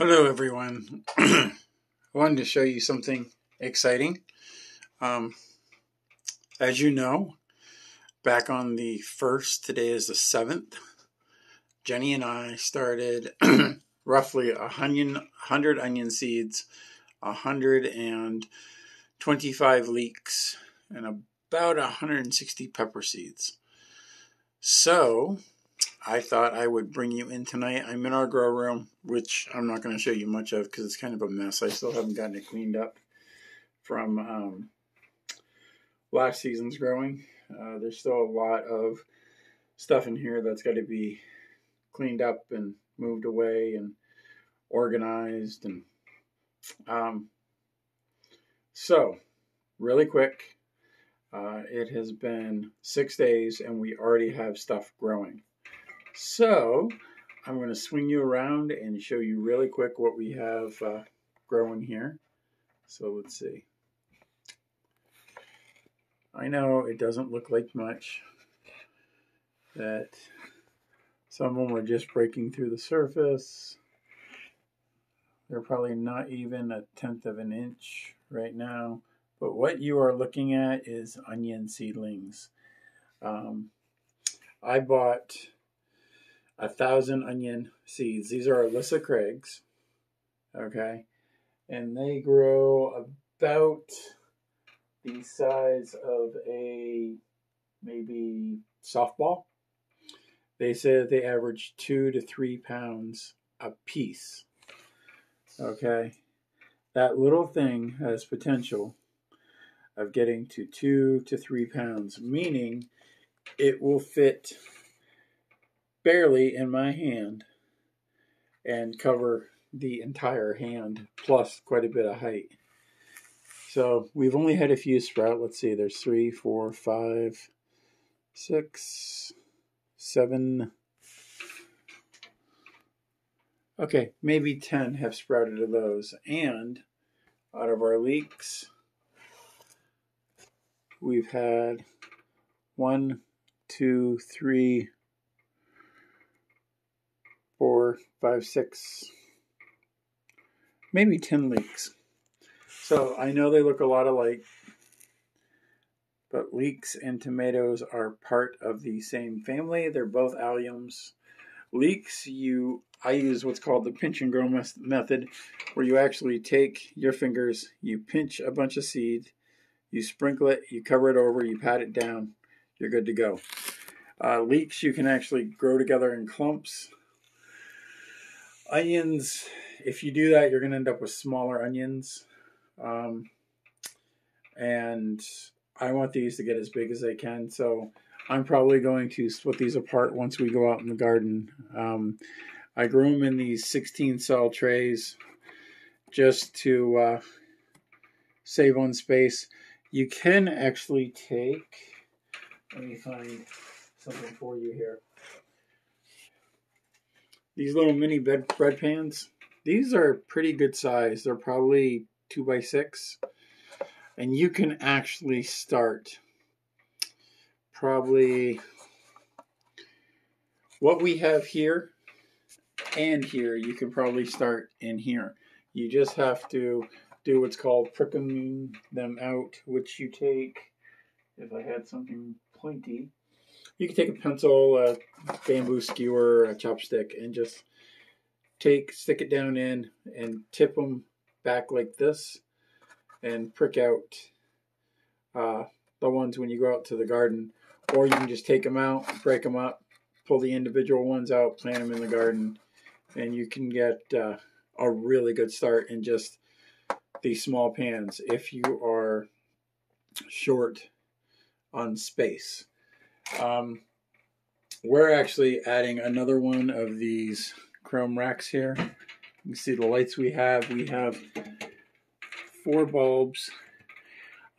Hello everyone. I wanted to show you something exciting. Um, as you know, back on the 1st, today is the 7th, Jenny and I started roughly 100 onion seeds, 125 leeks, and about 160 pepper seeds. So I thought I would bring you in tonight. I'm in our grow room, which I'm not going to show you much of because it's kind of a mess. I still haven't gotten it cleaned up from last season's growing. There's still a lot of stuff in here that's got to be cleaned up and moved away and organized. And so, really quick, it has been 6 days and we already have stuff growing. So I'm going to swing you around and show you really quick what we have growing here. So let's see. I know it doesn't look like much, that some of them are just breaking through the surface. They're probably not even 1/10 of an inch right now. But what you are looking at is onion seedlings. I bought 1,000 onion seeds. These are Alyssa Craig's, okay? And they grow about the size of a maybe softball. They say that they average 2 to 3 pounds a piece, okay? That little thing has potential of getting to 2 to 3 pounds, meaning it will fit barely in my hand and cover the entire hand plus quite a bit of height. So we've only had a few sprout. Let's see, there's 3, 4, 5, 6, 7. Okay, maybe 10 have sprouted of those. And out of our leeks, we've had 1, 2, 3, 4, 5, 6, maybe 10 leeks. So I know they look a lot alike, but leeks and tomatoes are part of the same family. They're both alliums. Leeks, I use what's called the pinch and grow method, where you actually take your fingers, you pinch a bunch of seed, you sprinkle it, you cover it over, you pat it down, you're good to go. Leeks you can actually grow together in clumps. Onions, if you do that, you're going to end up with smaller onions. And I want these to get as big as they can, so I'm probably going to split these apart once we go out in the garden. I grew them in these 16 cell trays just to save on space. You can actually take, let me find something for you here. These little mini bread pans, these are pretty good size. They're probably 2 by 6. And you can actually start probably what we have here and here. You can probably start in here. You just have to do what's called pricking them out, which you take, if I had something pointy, you can take a pencil, a bamboo skewer, a chopstick, and just stick it down in and tip them back like this and prick out the ones when you go out to the garden. Or you can just take them out, break them up, pull the individual ones out, plant them in the garden, and you can get a really good start in just these small pans if you are short on space. We're actually adding another one of these chrome racks here. You can see the lights we have. We have 4 bulbs,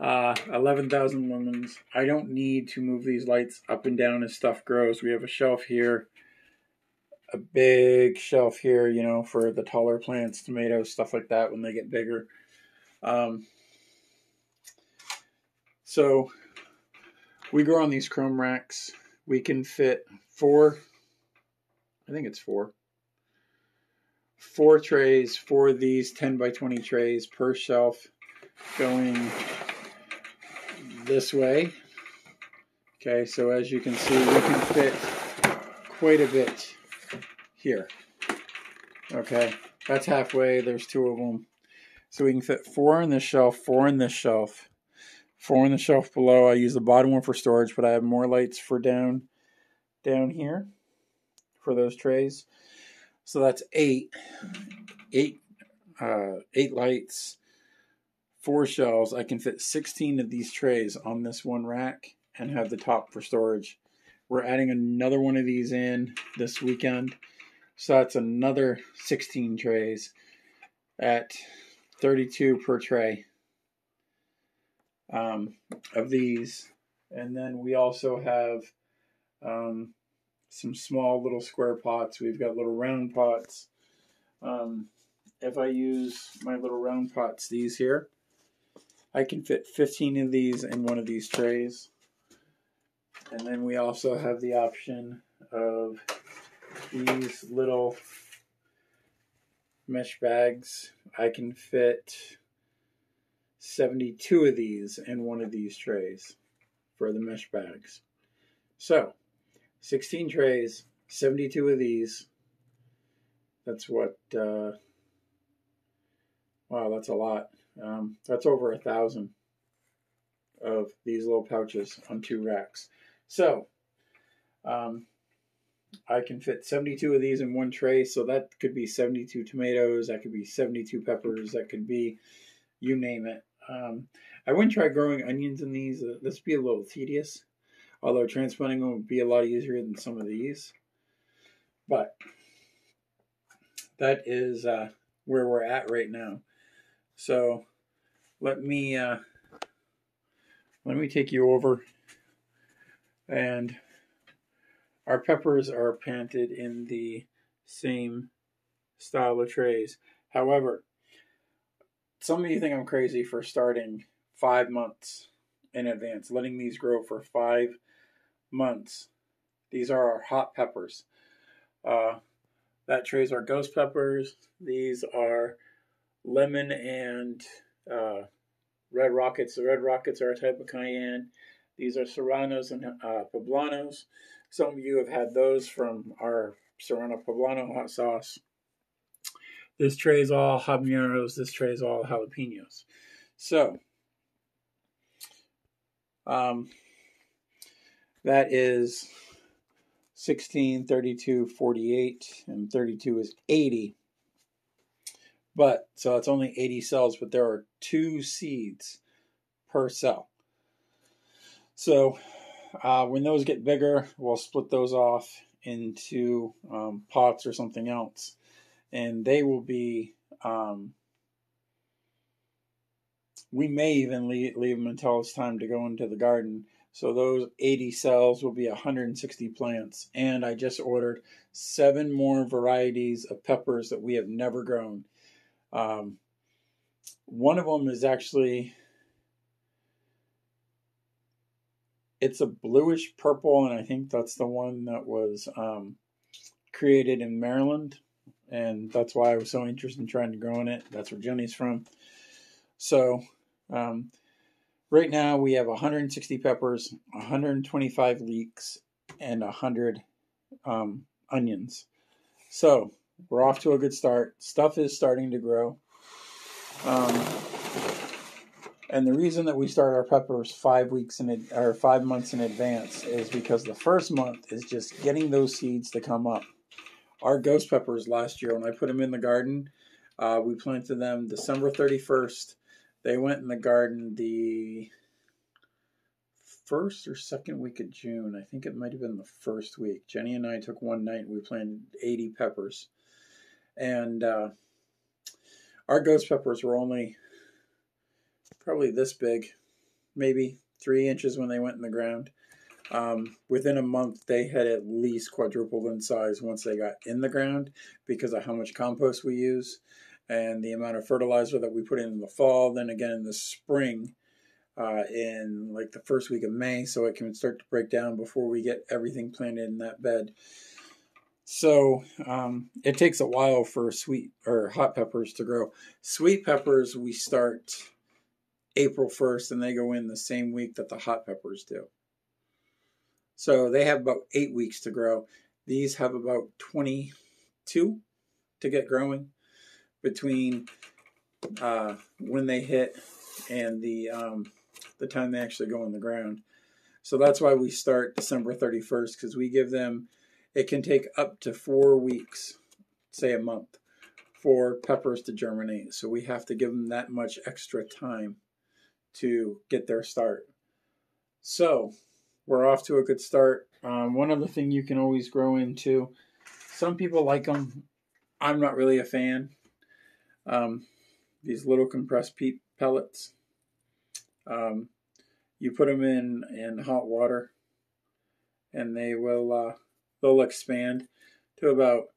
11,000 lumens. I don't need to move these lights up and down as stuff grows. We have a shelf here, a big shelf here, you know, for the taller plants, tomatoes, stuff like that when they get bigger. So we grow on these chrome racks. We can fit 4, I think it's 4 4 trays, 4 of these 10 by 20 trays per shelf going this way. Okay, so as you can see, we can fit quite a bit here. Okay, that's halfway. There's 2 of them. So we can fit 4 in this shelf, 4 in this shelf, 4 in the shelf below. I use the bottom one for storage, but I have more lights for down here for those trays. So that's 8 lights, 4 shelves. I can fit 16 of these trays on this one rack and have the top for storage. We're adding another one of these in this weekend. So that's another 16 trays at 32 per tray of these. And then we also have some small little square pots. We've got little round pots. If I use my little round pots, these here, I can fit 15 of these in one of these trays. And then we also have the option of these little mesh bags. I can fit 72 of these in one of these trays for the mesh bags. So 16 trays, 72 of these. That's what, wow, that's a lot. That's over 1,000 of these little pouches on 2 racks. So, I can fit 72 of these in one tray. So that could be 72 tomatoes. That could be 72 peppers. That could be, you name it. I wouldn't try growing onions in these. This would be a little tedious. Although transplanting them would be a lot easier than some of these. But that is where we're at right now. So let me take you over. And our peppers are planted in the same style of trays. However, some of you think I'm crazy for starting 5 months in advance, letting these grow for 5 months. These are our hot peppers. That trays are ghost peppers. These are lemon and red rockets. The red rockets are a type of cayenne. These are serranos and poblanos. Some of you have had those from our serrano poblano hot sauce. This tray is all habaneros. This tray is all jalapenos. So that is 16, 32, 48, and 32 is 80. But, so it's only 80 cells, but there are 2 seeds per cell. So when those get bigger, we'll split those off into pots or something else. And they will be, we may even leave them until it's time to go into the garden. So those 80 cells will be 160 plants. And I just ordered 7 more varieties of peppers that we have never grown. One of them is actually, it's a bluish purple, and I think that's the one that was created in Maryland. And that's why I was so interested in trying to grow in it. That's where Jenny's from. So right now we have 160 peppers, 125 leeks, and 100 onions. So we're off to a good start. Stuff is starting to grow. And the reason that we start our peppers 5 months in advance is because the first month is just getting those seeds to come up. Our ghost peppers last year, when I put them in the garden, we planted them December 31st. They went in the garden the first or second week of June. I think it might have been the first week. Jenny and I took one night and we planted 80 peppers. And our ghost peppers were only probably this big, maybe 3 inches when they went in the ground. Within a month, they had at least quadrupled in size once they got in the ground because of how much compost we use and the amount of fertilizer that we put in the fall. Then again in the spring, in like the first week of May, so it can start to break down before we get everything planted in that bed. So it takes a while for sweet or hot peppers to grow. Sweet peppers, we start April 1st and they go in the same week that the hot peppers do. So they have about 8 weeks to grow. These have about 22 to get growing between when they hit and the time they actually go in the ground. So that's why we start December 31st, because we give them, it can take up to 4 weeks, say a month, for peppers to germinate. So we have to give them that much extra time to get their start. So we're off to a good start. One other thing you can always grow into, some people like them. I'm not really a fan. These little compressed peat pellets. You put them in hot water, and they'll expand to about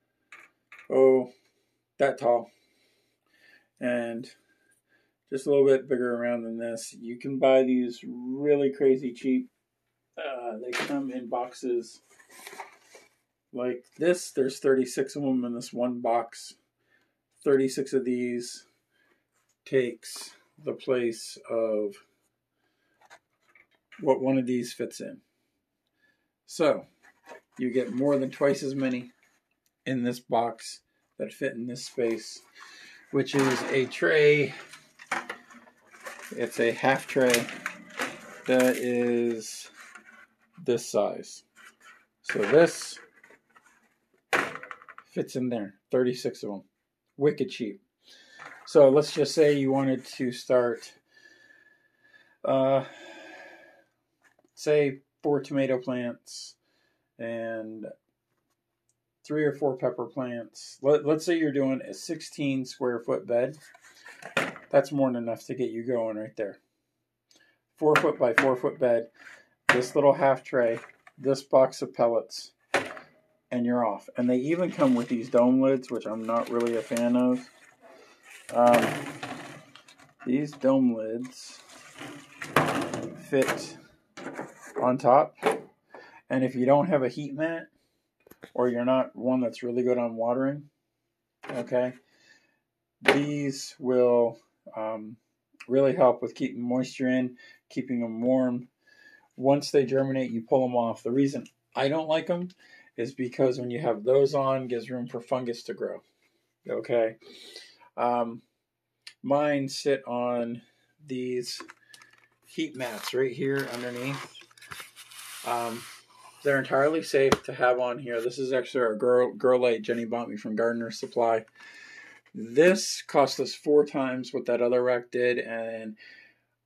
that tall, and just a little bit bigger around than this. You can buy these really crazy cheap. They come in boxes like this. There's 36 of them in this one box. 36 of these takes the place of what one of these fits in. So you get more than twice as many in this box that fit in this space, which is a tray. It's a half tray that is this size. So this fits in there, 36 of them. Wicked cheap. So let's just say you wanted to start, say 4 tomato plants and 3 or 4 pepper plants. Let's say you're doing a 16 square foot bed. That's more than enough to get you going right there. 4 foot by 4 foot bed, this little half tray, this box of pellets, and you're off. And they even come with these dome lids, which I'm not really a fan of. These dome lids fit on top, and if you don't have a heat mat, or you're not one that's really good on watering, okay, these will really help with keeping moisture in, keeping them warm. Once they germinate, you pull them off. The reason I don't like them is because when you have those on, it gives room for fungus to grow. Okay. Mine sit on these heat mats right here underneath. They're entirely safe to have on here. This is actually our girl light Jenny bought me from Gardener Supply. This cost us 4 times what that other rack did, and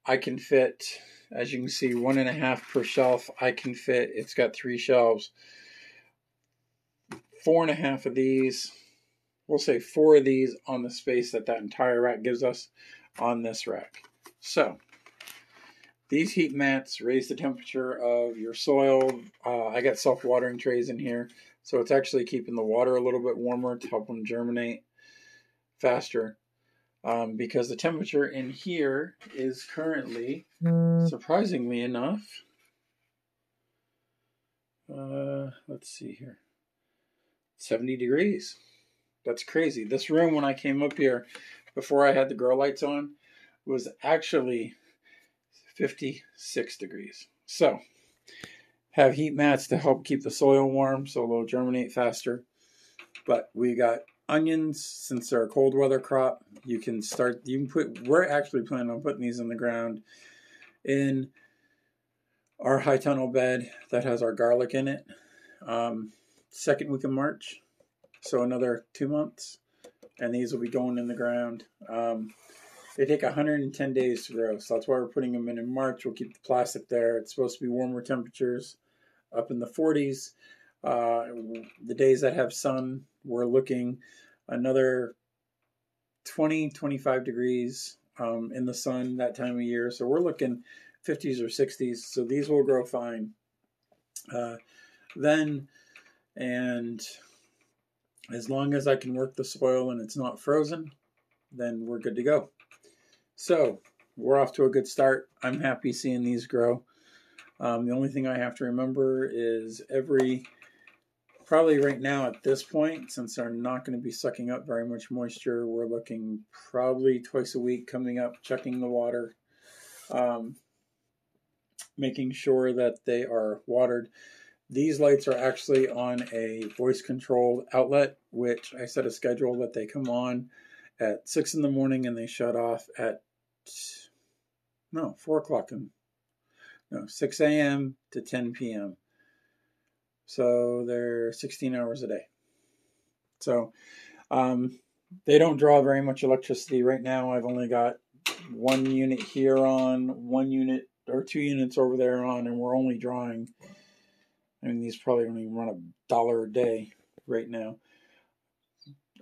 I can fit, as you can see, 1.5 per shelf. I can fit, it's got 3 shelves, 4.5 of these. We'll say 4 of these on the space that entire rack gives us on this rack. So these heat mats raise the temperature of your soil. I got self-watering trays in here, so it's actually keeping the water a little bit warmer to help them germinate faster. Because the temperature in here is currently, surprisingly enough, let's see here, 70 degrees. That's crazy. This room, when I came up here, before I had the grow lights on, was actually 56 degrees. So, have heat mats to help keep the soil warm so they'll germinate faster. But we got onions, since they're a cold weather crop. We're actually planning on putting these in the ground in our high tunnel bed that has our garlic in it. Second week of March. So another 2 months, and these will be going in the ground. They take 110 days to grow, so that's why we're putting them in March. We'll keep the plastic there. It's supposed to be warmer temperatures, up in the 40s. The days that have sun, we're looking another 20-25 degrees in the sun that time of year. So we're looking 50s or 60s. So these will grow fine then, and as long as I can work the soil and it's not frozen, then we're good to go. So we're off to a good start. I'm happy seeing these grow. The only thing I have to remember is every probably right now at this point, since they're not going to be sucking up very much moisture, we're looking probably twice a week coming up, checking the water, making sure that they are watered. These lights are actually on a voice controlled outlet, which I set a schedule that they come on at 6 in the morning and they shut off at 6 a.m. to 10 p.m. So they're 16 hours a day. So they don't draw very much electricity right now. I've only got one unit here on, one unit or 2 units over there on, and we're only drawing, I mean, these probably only run $1 a day right now.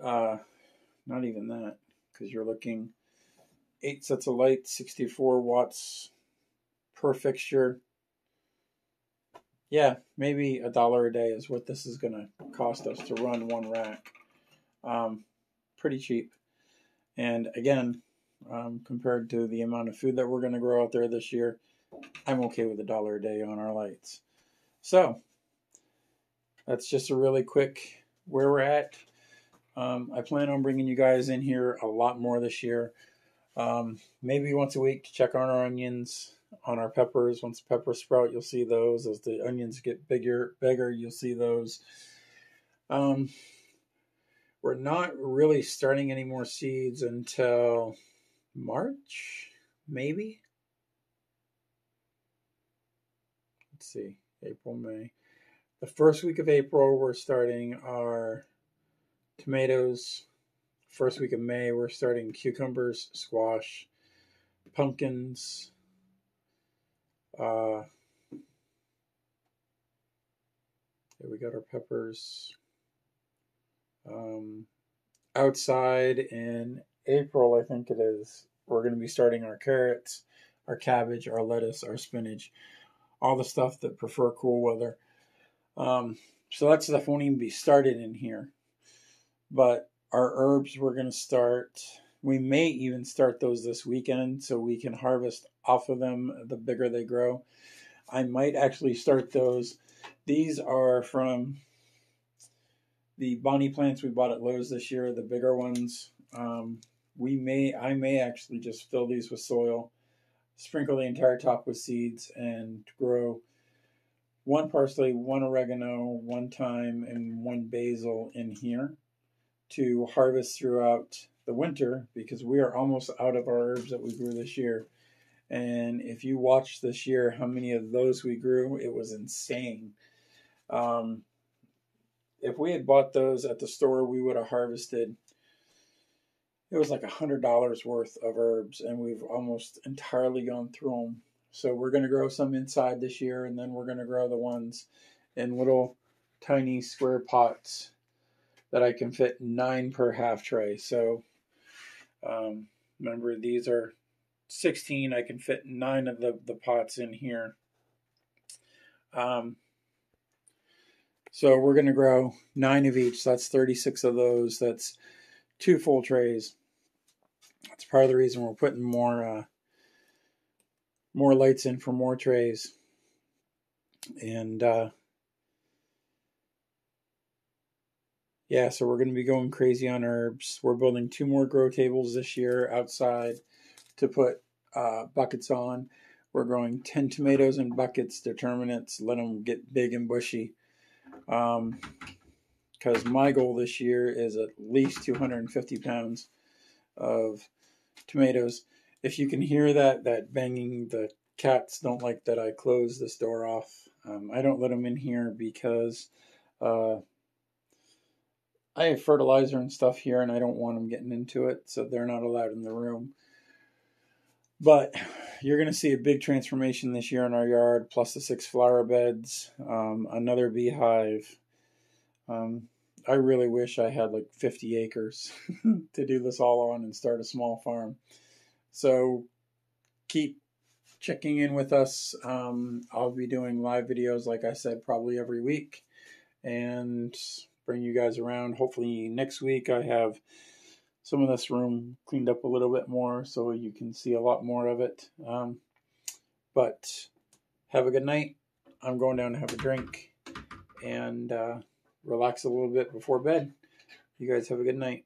Not even that, because you're looking 8 sets of lights, 64 watts per fixture. Yeah, maybe $1 a day is what this is going to cost us to run one rack. Pretty cheap. And again, compared to the amount of food that we're going to grow out there this year, I'm okay with $1 a day on our lights. So that's just a really quick where we're at. I plan on bringing you guys in here a lot more this year. Maybe once a week to check on our onions, on our peppers. Once the peppers sprout, you'll see those. As the onions get bigger, you'll see those. We're not really starting any more seeds until March, maybe. Let's see, April, May. The first week of April, we're starting our tomatoes. First week of May, we're starting cucumbers, squash, pumpkins. Here we got our peppers. Outside in April, I think it is, we're going to be starting our carrots, our cabbage, our lettuce, our spinach, all the stuff that prefer cool weather. So that stuff won't even be started in here. But our herbs, we're going to start, we may even start those this weekend so we can harvest off of them the bigger they grow. I might actually start those. These are from the Bonnie plants we bought at Lowe's this year, the bigger ones. I may actually just fill these with soil, sprinkle the entire top with seeds, and grow 1 parsley, 1 oregano, 1 thyme, and 1 basil in here to harvest throughout the winter, because we are almost out of our herbs that we grew this year. And if you watched this year how many of those we grew, it was insane. If we had bought those at the store, we would have harvested, it was like $100 worth of herbs, and we've almost entirely gone through them. So we're going to grow some inside this year, and then we're going to grow the ones in little tiny square pots that I can fit 9 per half tray. So remember, these are 16. I can fit 9 of the pots in here. So we're going to grow 9 of each. So that's 36 of those. That's 2 full trays. That's part of the reason we're putting more lights in for more trays. And yeah, so we're going to be going crazy on herbs. We're building 2 more grow tables this year outside to put buckets on. We're growing 10 tomatoes in buckets, determinants, let them get big and bushy. Because my goal this year is at least 250 pounds of tomatoes. If you can hear that banging, the cats don't like that I close this door off. I don't let them in here because I have fertilizer and stuff here, and I don't want them getting into it, so they're not allowed in the room. But you're going to see a big transformation this year in our yard, plus the 6 flower beds, another beehive. I really wish I had like 50 acres to do this all on and start a small farm. So keep checking in with us. I'll be doing live videos, like I said, probably every week, and bring you guys around. Hopefully next week I have some of this room cleaned up a little bit more so you can see a lot more of it. But have a good night. I'm going down to have a drink, and relax a little bit before bed. You guys have a good night.